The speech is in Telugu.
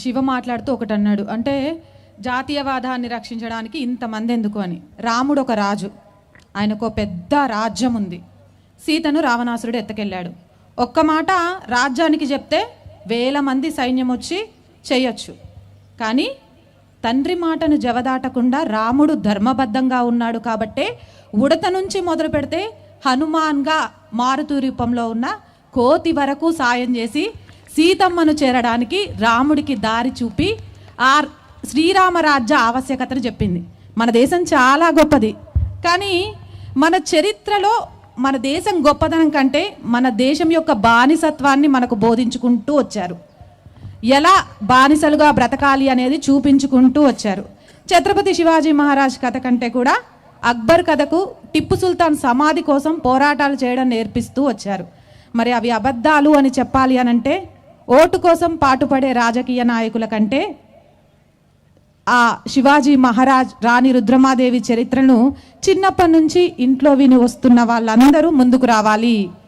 శివ మాట్లాడుతూ ఒకటి అన్నాడు, అంటే జాతీయవాదాన్ని రక్షించడానికి ఇంతమంది ఎందుకు అని. రాముడు ఒక రాజు, ఆయనకు పెద్ద రాజ్యం ఉంది. సీతను రావణాసురుడు ఎత్తుకెళ్ళాడు. ఒక్క మాట రాజ్యానికి చెప్తే 1000 మంది సైన్యం వచ్చి చేయొచ్చు. కానీ తండ్రి మాటను జవదాటకుండా రాముడు ధర్మబద్ధంగా ఉన్నాడు కాబట్టే ఉడత నుంచి మొదలు పెడితే హనుమాన్గా మారుతూ రూపంలో ఉన్న కోతి వరకు సాయం చేసి సీతమ్మను చేరడానికి రాముడికి దారి చూపి ఆ శ్రీరామరాజ్య ఆవశ్యకతను చెప్పింది. మన దేశం చాలా గొప్పది, కానీ మన చరిత్రలో మన దేశం గొప్పదనం కంటే మన దేశం యొక్క బానిసత్వాన్ని మనకు బోధించుకుంటూ వచ్చారు. ఎలా బానిసలుగా బ్రతకాలి అనేది చూపించుకుంటూ వచ్చారు. ఛత్రపతి శివాజీ మహారాజ్ కథ కంటే కూడా అక్బర్ కథకు టిప్పు సుల్తాన్ సమాధి కోసం పోరాటాలు చేయడం నేర్పిస్తూ వచ్చారు. మరి అవి అబద్ధాలు అని చెప్పాలి అనంటే ఓటు కోసం పాటుపడే రాజకీయ నాయకుల కంటే ఆ శివాజీ మహారాజ్, రాణి రుద్రమాదేవి చరిత్రను చిన్నప్పటి నుంచి ఇంట్లో విని వస్తున్న వాళ్ళందరూ ముందుకు రావాలి.